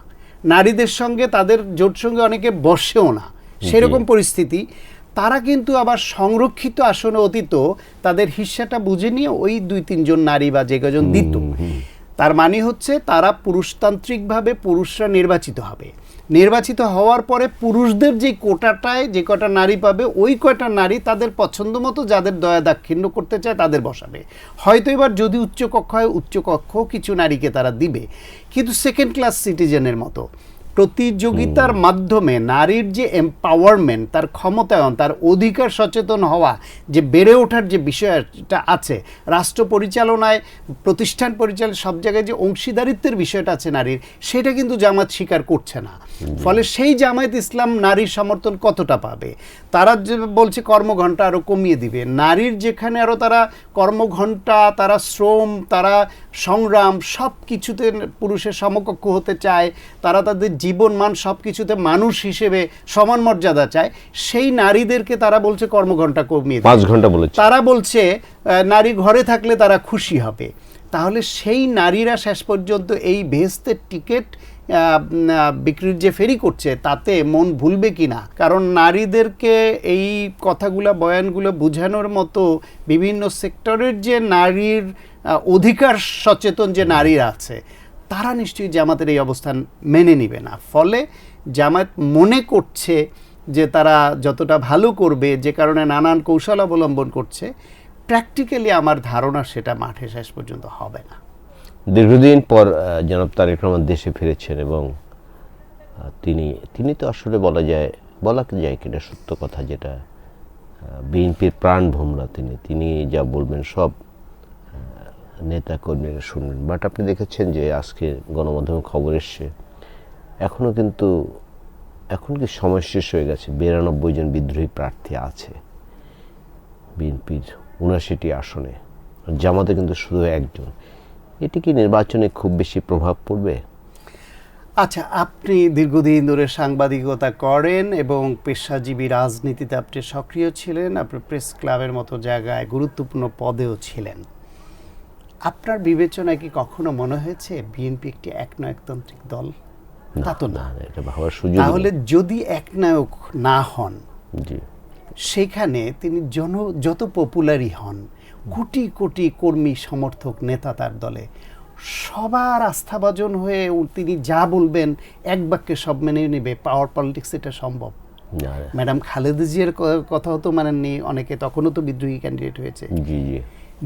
নারীদের সঙ্গে তাদের জোট সঙ্গে অনেকে বসেও না, সেরকম পরিস্থিতি, তারা কিন্তু আবার সংরক্ষিত আসনে অতীত তাদের হিস্সাটা বুঝে নিয়ে ওই 2-3 জন নারী বা যে কজন দিত। তার মানে হচ্ছে তারা পুরুষতান্ত্রিকভাবে পুরুষরা নির্বাচিত হবে, নির্বাচিত হওয়ার পরে পুরুষদের যে কোটাটায় যে কটা নারী পাবে, ওই কয়টা নারী তাদের পছন্দ মতো যাদের দয়া দাক্ষিণ্য করতে চায় তাদের বসাবে। হয়তো এবার যদি উচ্চকক্ষ হয়, উচ্চকক্ষ কিছু নারীকে তারা দিবে, কিন্তু সেকেন্ড ক্লাস সিটিজেনের মতো প্রতিযোগিতার মাধ্যমে নারীর যে এম্পাওয়ারমেন্ট, তার ক্ষমতায়ন, তার অধিকার সচেতন হওয়া, যে বেড়ে ওঠার যে বিষয়টা আছে, রাষ্ট্র পরিচালনায়, প্রতিষ্ঠান পরিচালনায়, সব জায়গায় যে অংশীদারিত্বের বিষয়টা আছে নারীর, সেটা কিন্তু জামাত স্বীকার করছে না। ফলে সেই জামায়াত ইসলাম নারীর সমর্থন কতটা পাবে? তারা যে বলছে কর্মঘণ্টা আরও কমিয়ে দিবে, নারীর যেখানে আরও তারা কর্মঘণ্টা, তারা শ্রম, তারা সংগ্রাম সব কিছুতে পুরুষের সমকক্ষ হতে চায়, তারা তাদের জীবন মান সব কিছুতে মানুষ হিসেবে সমান মর্যাদা চায়, সেই নারীদেরকে তারা বলছে কর্মঘণ্টা কমিয়ে 5 ঘন্টা বলেছে। তারা বলছে নারী ঘরে থাকলে তারা খুশি হবে। তাহলে সেই নারীরা শেষ পর্যন্ত এই বেহেশতের টিকিট বিক্রির যে ফেরি করছে তাতে মন ভুলবে কিনা? কারণ নারীদেরকে এই কথাগুলো, বয়ানগুলো বোঝানোর মতো বিভিন্ন সেক্টরের যে নারীর অধিকার সচেতন যে নারীরা আছে, তারা নিশ্চয়ই জামাতের এই অবস্থান মেনে নেবে না। ফলে জামাত মনে করছে যে তারা যতটা ভালো করবে, যে কারণে নানান কৌশল অবলম্বন করছে, প্র্যাকটিক্যালি আমার ধারণা সেটা মাঠে শেষ পর্যন্ত হবে না। দীর্ঘদিন পর জনাব তারেক রহমান দেশে ফিরেছেন এবং তিনি তো আসলে বলা যায় কিনা সত্য কথা, যেটা বিএনপির প্রাণ ভোমরা তিনি যা বলবেন সব নেতা কর্মীরা শুনবেন। বাট আপনি দেখেছেন যে আজকে গণমাধ্যমে খবর এসছে এখন কি সময় শেষ হয়ে গেছে, 92 জন বিদ্রোহী প্রার্থী আছে বিএনপির 79টি আসনে, জামাতে কিন্তু শুধু একজন। এটি কি নির্বাচনে খুব বেশি প্রভাব পড়বে? আচ্ছা, আপনি দীর্ঘদিন ধরে সাংবাদিকতা করেন এবং পেশাজীবী রাজনীতিতে আপনি সক্রিয় ছিলেন, আপনি প্রেস ক্লাবের মতো জায়গায় গুরুত্বপূর্ণ পদেও ছিলেন। আপনার বিবেচনায় কি কখনো মনে হয়েছে বিএনপি একটি একনায়কতান্ত্রিক দল? তা তো না। এটা ভাবার সুযোগ। তাহলে যদি একনায়ক না হন, জি, সেখানে তিনি যত পপুলারই হন, কোটি কোটি কর্মী সমর্থক নেতা তার দলে, সবার আস্থাভাজন হয়ে তিনি যা বলবেন এক বাক্যে সব মেনে নেবে, পাওয়ার পলিটিক্স এটা সম্ভব? ম্যাডাম খালেদা জিয়ার কথাও তো মানেননি অনেকে, তখনও তো বিদ্রোহী ক্যান্ডিডেট হয়েছে। জি জি।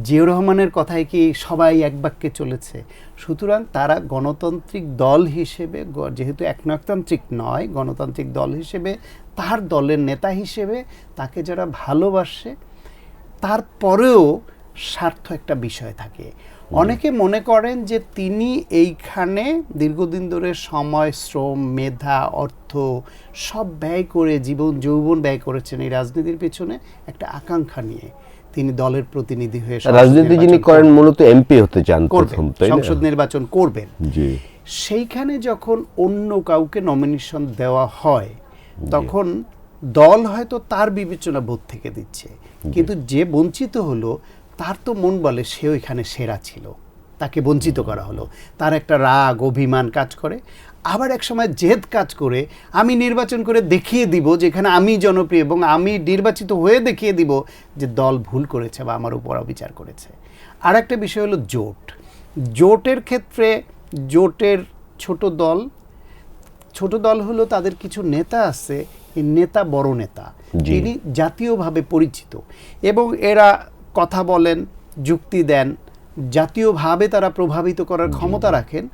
জিয়াউর রহমানের কথায় কি সবাই এক বাক্যে চলেছে? সুতরাং তারা গণতান্ত্রিক দল হিসেবে, যেহেতু একনায়কতান্ত্রিক নয়, গণতান্ত্রিক দল হিসেবে, তার দলের নেতা হিসেবে তাকে যারা ভালোবাসে, তারপরেও স্বার্থ একটা বিষয় থাকে। অনেকে মনে করেন যে তিনি এইখানে দীর্ঘদিন ধরে সময়, শ্রম, মেধা, অর্থ সব ব্যয় করে, যৌবন ব্যয় করেছেন এই রাজনীতির পেছনে একটা আকাঙ্ক্ষা নিয়ে। তিনি দলের প্রতিনিধি হয়ে রাজনীতি যিনি করেন মূলত এমপি হতে চান, সংসদ নির্বাচন করবেন। জি। সেইখানে যখন অন্য কাউকে নমিনেশন দেওয়া হয় তখন দল হয়তো তার বিবেচনা বোধ থেকে দিচ্ছে, কিন্তু যে বঞ্চিত হলো তার তো মন বলে সে ওইখানে সেরা ছিল, তাকে বঞ্চিত করা হলো, তার একটা রাগ অভিমান কাজ করে। আবার এক সময় জেদ কাজ করে আমি নির্বাচন করে দেখিয়ে দিব যেখানে আমি জনপ্রিয়, এবং আমি নির্বাচিত হয়ে দেখিয়ে দিব যে দল ভুল করেছে বা আমার উপর অবিচার করেছে। আর একটা বিষয় হলো জোটের ক্ষেত্রে, জোটের ছোট দল হলো তাদের কিছু নেতা আছে, এই নেতা বড় নেতা, তিনি জাতীয়ভাবে পরিচিত এবং এরা কথা বলেন, যুক্তি দেন, জাতীয়ভাবে তারা প্রভাবিত করার ক্ষমতা রাখেন।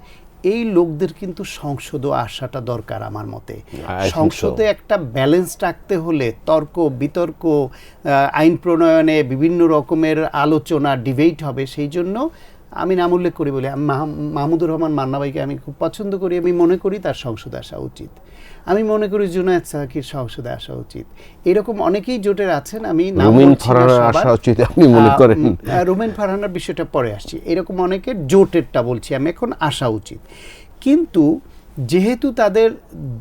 এই লোকদের কিন্তু সংসদে আসাটা দরকার আমার মতে। সংসদে একটা ব্যালেন্স রাখতে হলে তর্ক বিতর্ক, আইন প্রণয়নে বিভিন্ন রকমের আলোচনা, ডিবেট হবে। সেই জন্য আমি নাম উল্লেখ করি বলে মাহমুদুর রহমান মান্না ভাইকে আমি খুব পছন্দ করি। আমি মনে করি তার সংসদে আসা উচিত। আমি মনে করি জুনায়েদ সাকির সংসদে আসা উচিত। এরকম অনেকেই জোটের আছেন, আমি রুমিন ফারহানা আসা উচিত আপনি মনে করেন? রুমিন ফারহানার বিষয়টা পরে আসছি। এরকম অনেকের জোটেরটা বলছি আমি এখন, আসা উচিত। কিন্তু যেহেতু তাদের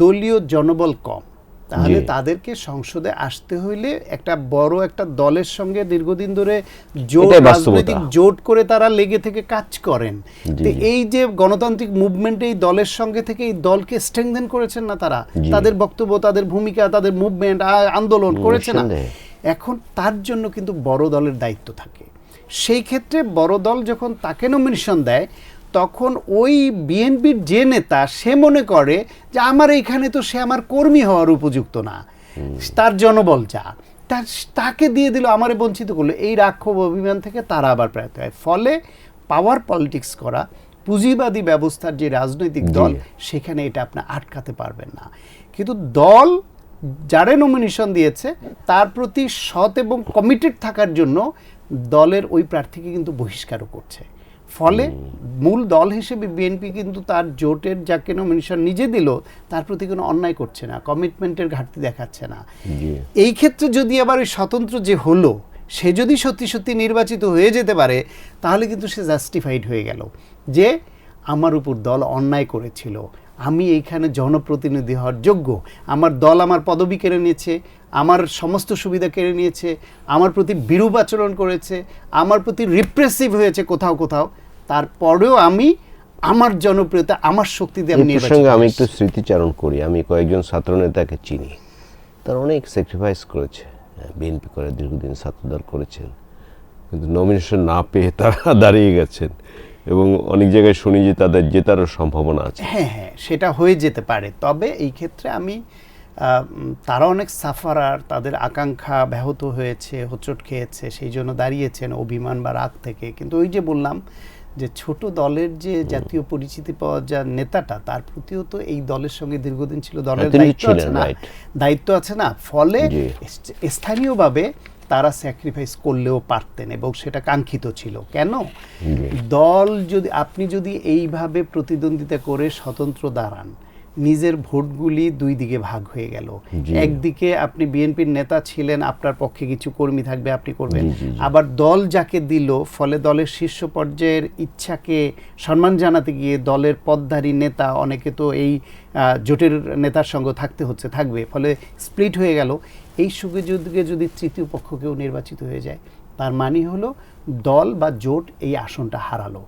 দলীয় জনবল কম, তাহলে তাদেরকে সংসদে আসতে হইলে একটা বড় একটা দলের সঙ্গে দীর্ঘদিন ধরে রাজনৈতিক জোট করে তারা লেগে থেকে কাজ করেন। তো এই যে গণতান্ত্রিক মুভমেন্ট, এই দলের সঙ্গে থেকে এই দলকে স্ট্রেংথেন করেছেন না তারা, তাদের বক্তব্য, তাদের ভূমিকা, তাদের মুভমেন্ট, আন্দোলন করেছে না। এখন তার জন্য কিন্তু বড় দলের দায়িত্ব থাকে। সেই ক্ষেত্রে বড় দল যখন তাকে নমিনেশন দেয়, তখন ওই বিএনপির যে নেতা সে মনে করে যে আমার এইখানে তো সে আমার কর্মী হওয়ার উপযুক্ত না, তার জনবল যা, তাকে দিয়ে দিল, আমারে বঞ্চিত করলো। এই রাক্ষোভ অভিমান থেকে তারা আবার প্রায়ত হয়। ফলে পাওয়ার পলিটিক্স করা, পুঁজিবাদী ব্যবস্থার যে রাজনৈতিক দল, সেখানে এটা আপনি আটকাতে পারবেন না। কিন্তু দল যারে নমিনেশন দিয়েছে তার প্রতি সৎ এবং কমিটেড থাকার জন্য দলের ওই প্রার্থীকে কিন্তু বহিষ্কারও করছে। ফলে মূল দল হিসেবে বিএনপি কিন্তু তার জোটের যাকে নমিনেশন নিজে দিল তার প্রতি কোনো অন্যায় করছে না, কমিটমেন্টের ঘাটতি দেখাচ্ছে না। এই ক্ষেত্রে যদি আবার ওই স্বতন্ত্র যে হলো সে যদি সত্যি সত্যি নির্বাচিত হয়ে যেতে পারে, তাহলে কিন্তু সে জাস্টিফাইড হয়ে গেল যে আমার উপর দল অন্যায় করেছিল, আমি এইখানে জনপ্রতিনিধি হওয়ার যোগ্য, আমার দল আমার পদবি কেড়ে নিয়েছে, আমার সমস্ত সুবিধা কেড়ে নিয়েছে, আমার প্রতি বিরূপ আচরণ করেছে, আমার প্রতি রিপ্রেসিভ হয়েছে কোথাও কোথাও, তারপরেও আমি আমার জনপ্রিয়তা, আমার শক্তি দিয়ে আমি নির্বাচিত। আমি একটু স্মৃতিচারণ করি। আমি কয়েকজন ছাত্র নেতাকে চিনি, তারা অনেক স্যাক্রিফাইস করেছে, বিএনপি করে দীর্ঘদিন ছাত্রদল করেছেন, কিন্তু নমিনেশন না পেয়ে তারা দাঁড়িয়ে গেছেন এবং অনেক জায়গায় শুনি যে তাদের জেতারও সম্ভাবনা আছে। হ্যাঁ, সেটা হয়ে যেতে পারে। তবে এই ক্ষেত্রে আমি তারা অনেক সাফারার, তাদের আকাঙ্ক্ষা ব্যাহত হয়েছে, হোঁচট খেয়েছে, সেই জন্য দাঁড়িয়েছেন অভিমান বা রাগ থেকে। কিন্তু ওই যে বললাম যে ছোট দলের যে জাতীয় পরিচিতি পাওয়া যা নেতাটা, তার প্রতিও তো এই দলের সঙ্গে দীর্ঘদিন ছিল, দলের তিনি দায়িত্ব আছে ছিলেন, না, right. দায়িত্ব আছে না, ফলে জি। স্থানীয়ভাবে তারা স্যাক্রিফাইস করলেও পারতেন এবং সেটা কাঙ্ক্ষিত ছিল। কেন? দল যদি আপনি যদি এইভাবে প্রতিদ্বন্দ্বিতা করে স্বতন্ত্র দাঁড়ান, নিজের ভোটগুলি দুই দিকে ভাগ হয়ে গেল। জি। একদিকে আপনি বিএনপির নেতা ছিলেন, আপনার পক্ষে কিছু কর্মী থাকবে, আপনি করবেন। জি, জি, জি। আবার দল যাকে দিল, ফলে দলের শীর্ষ পর্যায়ের ইচ্ছাকে সম্মান জানাতে গিয়ে দলের পদধারী নেতা, অনেকে তো এই জোটের নেতার সঙ্গে থাকবে, ফলে স্প্লিট হয়ে গেল। এই সুযোগে যদি তৃতীয় পক্ষ কেউ নির্বাচিত হয়ে যায়, তার মানে হলো দল বা জোট এই আসনটা হারালো।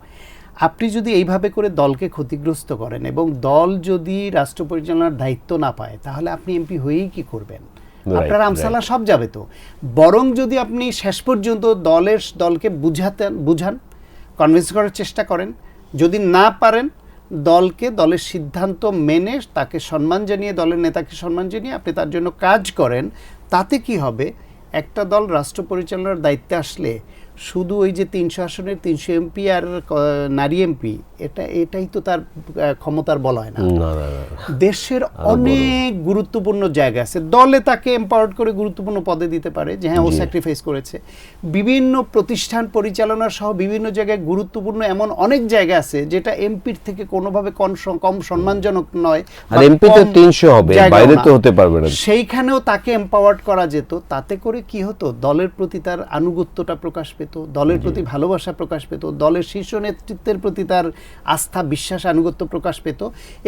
আপনি যদি এইভাবে করে দলকে ক্ষতিগ্রস্ত করেন এবং দল যদি রাষ্ট্র পরিচালনার দায়িত্ব না পায়, তাহলে আপনি এমপি হয়েই কি করবেন? আপনার আমসালা সব যাবে তো। বরং যদি আপনি শেষ পর্যন্ত দলকে বুঝান, কনভিন্স করার চেষ্টা করেন, যদি না পারেন, দলের সিদ্ধান্ত মেনে তাকে সম্মান জানিয়ে, দলের নেতাকে সম্মান জানিয়ে আপনি তার জন্য কাজ করেন, তাতে কি হবে? একটা দল রাষ্ট্র পরিচালনার দায়িত্বে আসলে শুধু ওই যে 300 আসনের 300 এমপি আর নারী এমপি, এটাই তো তার ক্ষমতার বলয় না। দেশের অনেক গুরুত্বপূর্ণ জায়গা আছে, দলে তাকে এম্পাওয়ার্ড করে গুরুত্বপূর্ণ পদে দিতে পারে, যে হ্যাঁ ও স্যাক্রিফাইস করেছে। বিভিন্ন প্রতিষ্ঠান পরিচালনা সহ বিভিন্ন জায়গায় গুরুত্বপূর্ণ এমন অনেক জায়গা আছে যেটা এমপির থেকে কোনোভাবে কম সম্মানজনক নয়, আর এমপি তো 300 হবে, বাইরে তো হতে পারবে না। সেইখানেও তাকে এম্পাওয়ার্ড করা যেত। তাতে করে কি হতো? দলের প্রতি তার আনুগত্যটা প্রকাশ পেত, দলের প্রতি ভালোবাসা প্রকাশ পেত, দলের শীর্ষ নেতৃত্বের প্রতি তার আস্থা, বিশ্বাস, আনুগত্য প্রকাশ পেত,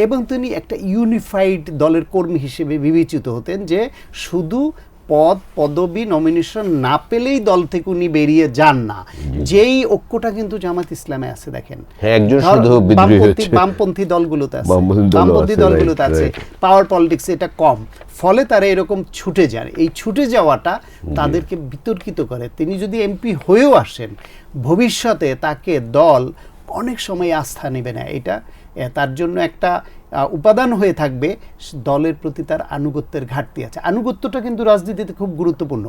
এবং তিনি একটা ইউনিফাইড দলের কর্মী হিসেবে বিবেচিত হতেন, যে শুধু পদবি নমিনেশন না পেলেই দল থেকে উনি বেরিয়ে যান না। যেই ঐক্যটা কিন্তু জামাত ইসলামে আছে, দেখেন বামপন্থী দলগুলোতে আছে, পাওয়ার পলিটিক্সে এটা কম, ফলে তারা এরকম ছুটে যান। এই ছুটে যাওয়াটা তাদেরকে বিতর্কিত করে। তিনি যদি এমপি হয়েও আসেন, ভবিষ্যতে তাকে দল অনেক সময় আস্থা নেবে না। এটা তার জন্য একটা উপাদান হয়ে থাকবে, দলের প্রতি তার আনুগত্যের ঘাটতি আছে। আনুগত্যটা কিন্তু রাজনীতিতে খুব গুরুত্বপূর্ণ।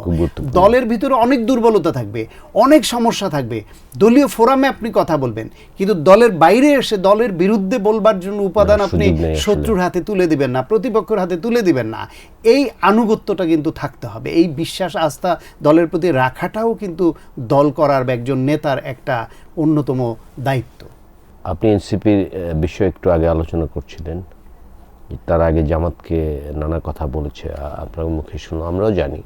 দলের ভিতরে অনেক দুর্বলতা থাকবে, অনেক সমস্যা থাকবে, দলীয় ফোরামে আপনি কথা বলবেন, কিন্তু দলের বাইরে এসে দলের বিরুদ্ধে বলবার জন্য উপাদান আপনি শত্রুর হাতে তুলে দিবেন না, প্রতিপক্ষের হাতে তুলে দিবেন না। এই আনুগত্যটা কিন্তু থাকতে হবে। এই বিশ্বাস, আস্থা দলের প্রতি রাখাটাও কিন্তু দল করার একজন নেতার একটা অন্যতম দায়িত্ব। আপনি এনসিপির বিষয়ে একটু আগে আলোচনা করছিলেন, তার আগে জামাতকে নানা কথা বলেছে, আপনার মুখে শুনো, আমরাও জানি।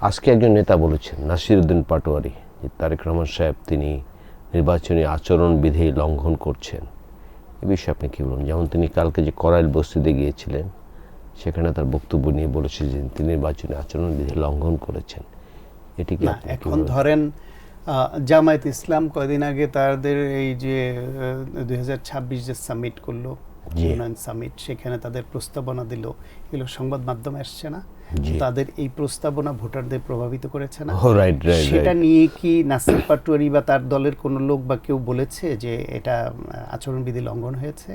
আজকে একজন নেতা বলেছেন, নাসিরউদ্দিন পাটোয়ারি, যে তারেক রহমান সাহেব তিনি নির্বাচনী আচরণবিধি লঙ্ঘন করছেন। এ বিষয়ে আপনি কী বলুন? যেমন তিনি কালকে যে করাইল বস্তিতে গিয়েছিলেন, সেখানে তার বক্তব্য নিয়ে বলেছে যে তিনি নির্বাচনী আচরণবিধি লঙ্ঘন করেছেন। এটি কি এখন ধরেন জামায়াত ইসলাম কয়দিন আগে তাদের এই যে 2026 যে সামিট করলো, ইউনাইন সামিট, সেখানে তাদের প্রস্তাবনা দিল, এগুলো সংবাদ মাধ্যমে আসছে না? তাদের এই প্রস্তাবনা ভোটারদের প্রভাবিত করেছে না? সেটা নিয়ে কি নাসির পাটোয়ারি বা তার দলের কোনো লোক বা কেউ বলেছে যে এটা আচরণবিধি লঙ্ঘন হয়েছে?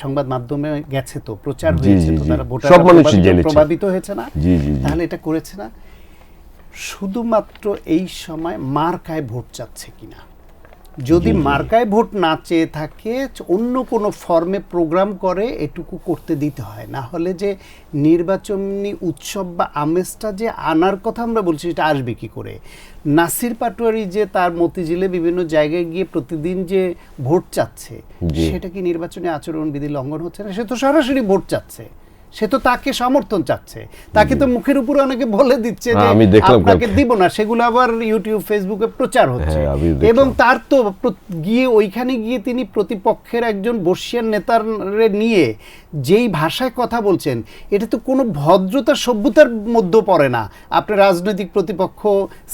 সংবাদ মাধ্যমে গেছে তো, প্রচার হয়েছে তো, তারা ভোটার প্রভাবিত হয়েছে না? তাহলে এটা করেছে না? শুধুমাত্র এই সময় মার্কায় ভোট চাচ্ছে কিনা। যদি মার্কায় ভোট না চেয়ে থাকে, অন্য কোনো ফর্মে প্রোগ্রাম করে এটুকু করতে দিতে হয়। না হলে যে নির্বাচনী উৎসব বা আমেজটা যে আনার কথা আমরা বলছি, সেটা আসবে কি করে? নাসির পাটোয়ারি যে তার মতিঝিলে বিভিন্ন জায়গায় গিয়ে প্রতিদিন যে ভোট চাচ্ছে, সেটা কি নির্বাচনী আচরণবিধি লঙ্ঘন হচ্ছে না? সে তো সরাসরি ভোট চাচ্ছে, সে তো তাকে সমর্থন চাচ্ছে, তাকে তো মুখের উপরে অনেকে বলে দিচ্ছে যে আপনাকে দিব না, সেগুলো আবার ইউটিউব, ফেসবুকে প্রচার হচ্ছে। এবং তার তো গিয়ে ওইখানে গিয়ে তিনি প্রতিপক্ষের একজন বর্ষিয়ান নেতার নিয়ে যেই ভাষায় কথা বলছেন, এটা তো কোনো ভদ্রতা, সভ্যতার মধ্যে পড়ে না। আপনার রাজনৈতিক প্রতিপক্ষ,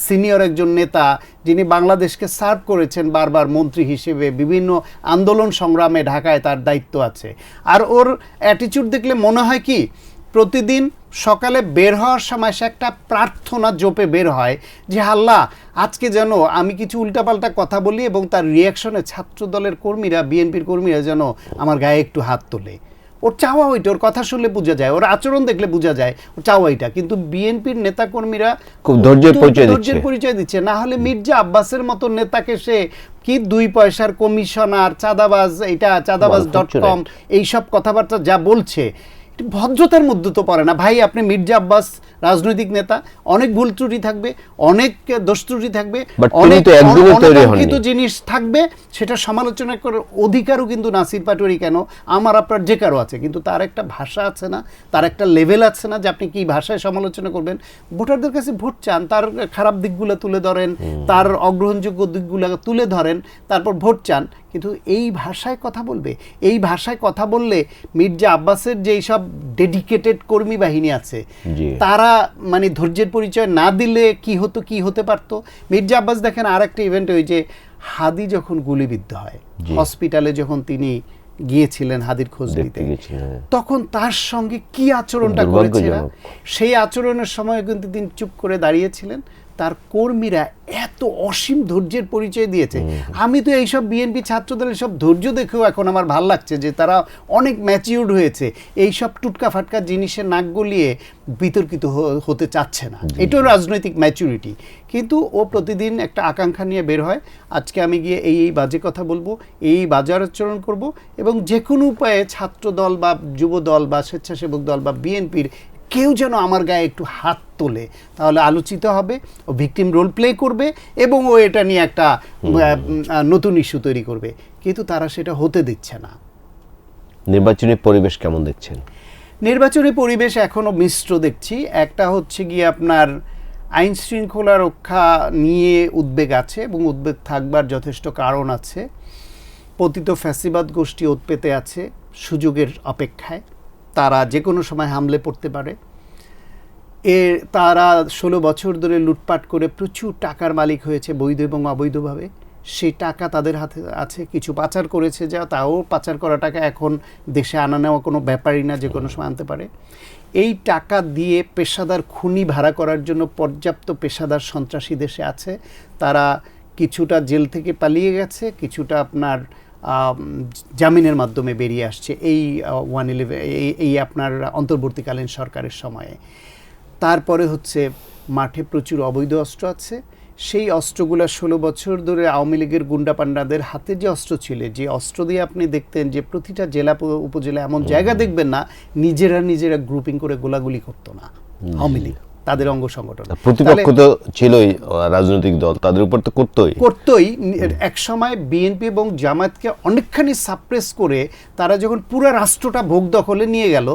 সিনিয়র একজন নেতা, যিনি বাংলাদেশকে সার্ভ করেছেন বারবার মন্ত্রী হিসেবে, বিভিন্ন আন্দোলন সংগ্রামে ঢাকায় তার দায়িত্ব আছে। আর ওর অ্যাটিটিউড দেখলে মনে হয় কি, প্রতিদিন সকালে বের হওয়ার সময় সে একটা প্রার্থনা জপে বের হয় যে আল্লাহ, আজকে যেন আমি কিছু উল্টাপাল্টা কথা বলি এবং তার রিয়াকশনে ছাত্র দলের কর্মীরা, বিএনপির কর্মীরা যেন আমার গায়ে একটু হাত তোলে। ওর চাওয়া ওইটা, ওর কথা শুনলে বোঝা যায়, ওর আচরণ দেখলে বোঝা যায় ওর চাওয়া ওইটা। কিন্তু বিএনপির নেতাকর্মীরা খুব ধৈর্যের পরিচয় দিচ্ছে। না হলে মির্জা আব্বাসের মতো নেতাকে সে কি 2 পয়সার কমিশনার, চাঁদাবাজ, এটা চাঁদাবাজ.com এইসব কথাবার্তা যা বলছে, ভদ্রতার মধ্যে তো পড়ে না ভাই। আপনি মির্জা আব্বাস রাজনৈতিক নেতা, অনেক ভুল ত্রুটি থাকবে, অনেক দোষ ত্রুটি থাকবে, অনেক অনাকাঙ্ক্ষিত জিনিস থাকবে, সেটা সমালোচনা করার অধিকারও কিন্তু নাসির পাটোয়ারি কেন, আমার আপনার যে কারো আছে। কিন্তু তার একটা ভাষা আছে না, তার একটা লেভেল আছে না, যে আপনি কি ভাষায় সমালোচনা করবেন। ভোটারদের কাছে ভোট চান, তার খারাপ দিকগুলো তুলে ধরেন, তার অগ্রহণযোগ্য দিকগুলো তুলে ধরেন, তারপর ভোট চান। কিন্তু এই ভাষায় কথা বলবে, এই ভাষায় কথা বললে মির্জা আব্বাসের যেই সব ডেডিকেটেড কর্মী বাহিনী আছে তারা মানে ধৈর্যের পরিচয় না দিলে কি হতে পারতো। মির্জা আব্বাস দেখেন আর একটা ইভেন্ট, ওই যে হাদি যখন গুলিবিদ্ধ হয়, হসপিটালে যখন তিনি গিয়েছিলেন হাদির খোঁজ নিতে, তখন তার সঙ্গে কি আচরণটা করেছিল, সেই আচরণের সময় কিন্তু তিনি চুপ করে দাঁড়িয়েছিলেন। তার কর্মীরা এত অসীম ধৈর্যের পরিচয় দিয়েছে। আমি তো এইসব বিএনপি ছাত্রদলের সব ধৈর্য দেখেও এখন আমার ভাল লাগছে যে তারা অনেক ম্যাচিউরড হয়েছে, এইসব টুটকা ফাটকা জিনিসের নাক গলিয়ে বিতর্কিত হতে চাচ্ছে না। এটাও রাজনৈতিক ম্যাচুরিটি। কিন্তু ও প্রতিদিন একটা আকাঙ্ক্ষা নিয়ে বের হয়, আজকে আমি গিয়ে এই বাজে কথা বলবো, এই বাজে আচরণ করব, এবং যে কোনো উপায়ে ছাত্র দল বা যুব দল বা স্বেচ্ছাসেবক দল বা বিএনপির কেউ যেন আমার গায়ে একটু হাত তোলে, তাহলে আলোচিত হবে, ও ভিকটিম রোল প্লে করবে এবং ও এটা নিয়ে একটা নতুন ইস্যু তৈরি করবে। কিন্তু তারা সেটা হতে দিচ্ছে না। নির্বাচনী পরিবেশ কেমন দেখছেন? নির্বাচনী পরিবেশ এখনো মিশ্র দেখছি। একটা হচ্ছে গিয়ে আপনার আইন শৃঙ্খলা রক্ষা নিয়ে উদ্বেগ আছে, এবং উদ্বেগ থাকবার যথেষ্ট কারণ আছে। পতিত ফ্যাসিবাদ গোষ্ঠী ওত পেতে আছে সুযোগের অপেক্ষায়, তারা যে কোনো সময় হামলে পড়তে পারে। তারা 16 বছর ধরে লুটপাট করে প্রচুর টাকার মালিক হয়েছে বৈধ এবং অবৈধভাবে। সেই টাকা তাদের হাতে আছে, কিছু পাচার করেছে, যা তাও পাচার করা টাকা এখন দেশে আনা নেওয়া কোনো ব্যাপারই না, যে কোনো সময় আনতে পারে। এই টাকা দিয়ে পেশাদার খুনি ভাড়া করার জন্য পর্যাপ্ত পেশাদার সন্ত্রাসী দেশে আছে। তারা কিছুটা জেল থেকে পালিয়ে গেছে, কিছুটা আপনার জামিনের মাধ্যমে বেরিয়ে আসছে এই 111 এই আপনার অন্তর্বর্তীকালীন সরকারের সময়ে। তারপরে হচ্ছে মাঠে প্রচুর অবৈধ অস্ত্র আছে। সেই অস্ত্রগুলো 16 বছর ধরে আওয়ামী লীগের গুন্ডা পান্ডাদের হাতে যে অস্ত্র ছিল, যে অস্ত্র দিয়ে আপনি দেখতেন যে প্রতিটা জেলা উপজেলা এমন জায়গা দেখবেন না নিজেরা গ্রুপিং করে গোলাগুলি করতো না আওয়ামী লীগ, তাদের অঙ্গ সংগঠন। প্রতিপক্ষ তো ছিলই রাজনৈতিক দল, তাদের উপর তো করতোই। এক সময় বিএনপি এবং জামায়াতকে অনেকখানি সাপ্রেস করে তারা যখন পুরো রাষ্ট্রটা ভোগ দখলে নিয়ে গেল,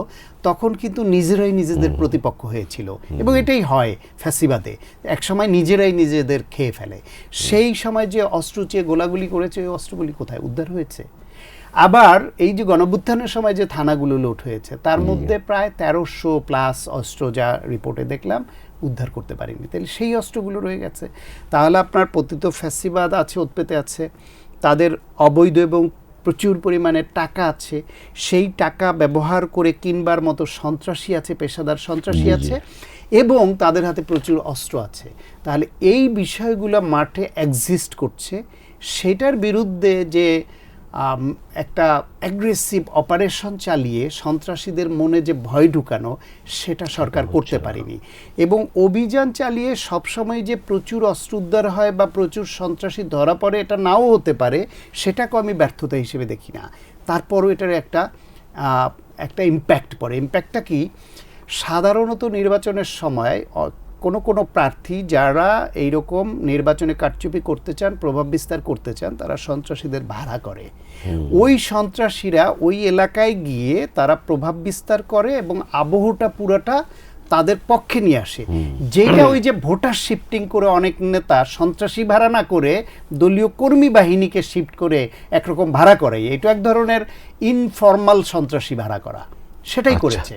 তখন কিন্তু নিজেরাই নিজেদের প্রতিপক্ষ হয়েছিল। এবং এটাই হয় ফ্যাসিবাদে, এক সময় নিজেরাই নিজেদের খেয়ে ফেলে। সেই সময় যে অস্ত্র চেয়ে গোলাগুলি করেছে, ওই অস্ত্রগুলি কোথায় উদ্ধার হয়েছে? আবার এই যে গণঅভ্যুত্থানের সময় যে থানাগুলো লুট হয়েছে, তার মধ্যে প্রায় 1300 প্লাস অস্ত্র, যা রিপোর্টে দেখলাম, উদ্ধার করতে পারিনি। তাহলে সেই অস্ত্রগুলো রয়ে গেছে। তাহলে আপনার পতিত ফ্যাসিবাদ আছে, উৎপেতে আছে, তাদের অবৈধ এবং প্রচুর পরিমাণে টাকা আছে, সেই টাকা ব্যবহার করে কিনবার মতো সন্ত্রাসী আছে, পেশাদার সন্ত্রাসী আছে, এবং তাদের হাতে প্রচুর অস্ত্র আছে। তাহলে এই বিষয়গুলো মাঠে এক্সিস্ট করছে। সেটার বিরুদ্ধে যে একটা অ্যাগ্রেসিভ অপারেশন চালিয়ে সন্ত্রাসীদের মনে যে ভয় ঢুকানো, সেটা সরকার করতে পারেনি। এবং অভিযান চালিয়ে সবসময় যে প্রচুর অস্ত্র উদ্ধার হয় বা প্রচুর সন্ত্রাসী ধরা পড়ে, এটা নাও হতে পারে, সেটাকেও আমি ব্যর্থতা হিসেবে দেখি না। তারপরও এটার একটা ইম্প্যাক্ট পড়ে। ইম্প্যাক্টটা কি? সাধারণত নির্বাচনের সময় কোনো প্রার্থী যারা এইরকম নির্বাচনে কারচুপি করতে চান, প্রভাব বিস্তার করতে চান, তারা সন্ত্রাসীদের ভাড়া করে। ওই সন্ত্রাসীরা ওই এলাকায় গিয়ে তারা প্রভাব বিস্তার করে এবং আবহটা পুরোটা তাদের পক্ষে নিয়ে আসে। যেটা ওই যে ভোটার শিফটিং করে অনেক নেতা সন্ত্রাসী ভাড়া না করে দলীয় কর্মী বাহিনীকে শিফট করে একরকম ভাড়া করে, এটা এক ধরনের ইনফর্মাল সন্ত্রাসী ভাড়া করা, সেটাই করেছে।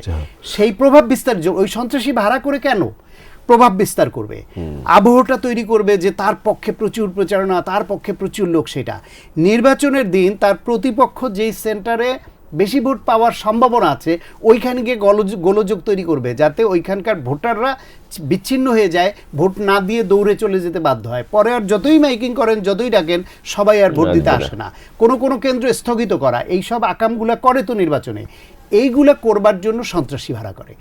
সেই প্রভাব বিস্তার, ওই সন্ত্রাসী ভাড়া করে কেন প্রভাব বিস্তার করবে, আবহটা তৈরি করবে যে তার পক্ষে প্রচুর প্রচারণা, তার পক্ষে প্রচুর লোক। সেটা নির্বাচনের দিন তার প্রতিপক্ষ যেই সেন্টারে বেশি ভোট পাওয়ার সম্ভাবনা আছে, ওইখানে গিয়ে গোলযোগ তৈরি করবে, যাতে ওইখানকার ভোটাররা বিচ্ছিন্ন হয়ে যায়, ভোট না দিয়ে দৌড়ে চলে যেতে বাধ্য হয়। পরে আর যতই মাইকিং করেন, যতই ডাকেন, সবাই আর ভোট দিতে আসে না। কোনো কেন্দ্র স্থগিত করা, এইসব আকামগুলো করে তো নির্বাচনে। এইগুলা করবার জন্য সন্ত্রাসী ভাড়া করে।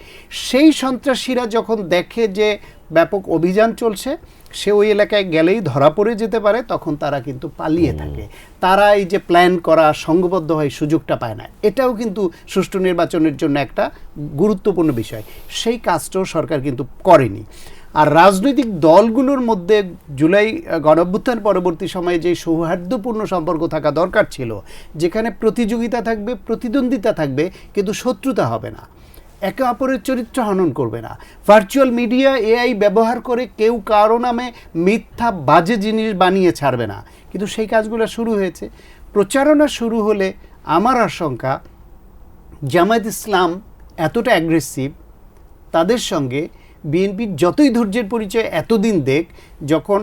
সেই সন্ত্রাসীরা যখন দেখে যে ব্যাপক অভিযান চলছে, সে ওই এলাকায় গেলেই ধরা পড়ে যেতে পারে, তখন তারা কিন্তু পালিয়ে থাকে। তারা এই যে প্ল্যান করা, সংঘবদ্ধ হয়, সুযোগটা পায় না। এটাও কিন্তু সুষ্ঠু নির্বাচনের জন্য একটা গুরুত্বপূর্ণ বিষয়। সেই কাজটাও সরকার কিন্তু করেনি। আর রাজনৈতিক দলগুলোর মধ্যে জুলাই গণঅভ্যুত্থান পরবর্তী সময়ে যে সৌহার্দ্যপূর্ণ সম্পর্ক থাকা দরকার ছিল, যেখানে প্রতিযোগিতা থাকবে, প্রতিদ্বন্দ্বিতা থাকবে, কিন্তু শত্রুতা হবে না, একে অপরের চরিত্র হনন করবে না, ভার্চুয়াল মিডিয়া এআই ব্যবহার করে কেউ কারো নামে মিথ্যা বাজে জিনিস বানিয়ে ছাড়বে না, কিন্তু সেই কাজগুলো শুরু হয়েছে। প্রচারণা শুরু হলে আমার আশঙ্কা জামায়াত ইসলাম এতটা অ্যাগ্রেসিভ, তাদের সঙ্গে বিএনপির যতই ধৈর্যের পরিচয় এতদিন দেখ, যখন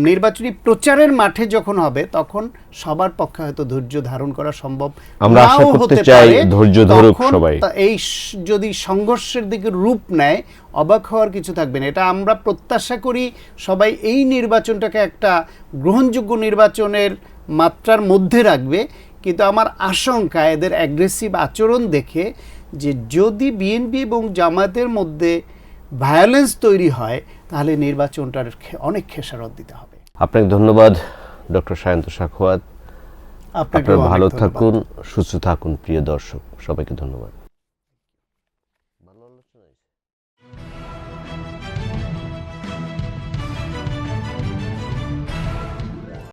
নির্বাচনী প্রচারের মাঠে যখন হবে, তখন সবার পক্ষে হয়তো ধৈর্য ধারণ করা সম্ভব আমরা আশা নাও করতে হতে চাই পারে। ধৈর্য ধরুক তখন সবাই। এই যদি সংঘর্ষের দিকে রূপ নেয়, অবাক হওয়ার কিছু থাকবে না। এটা আমরা প্রত্যাশা করি সবাই এই নির্বাচনটাকে একটা গ্রহণযোগ্য নির্বাচনের মাত্রার মধ্যে রাখবে। কিন্তু আমার আশঙ্কা এদের অ্যাগ্রেসিভ আচরণ দেখে, যে যদি বিএনপি এবং জামায়াতের মধ্যে ভায়োলেন্স তৈরি হয়, তাহলে নির্বাচনটার অনেক খেসারত দিতে হবে। আপনাকে ধন্যবাদ ডক্টর সায়ন্ত সাখাওয়াত। আপনাকে আপনারা ভালো থাকুন, সুস্থ থাকুন প্রিয় দর্শক, সবাইকে ধন্যবাদ।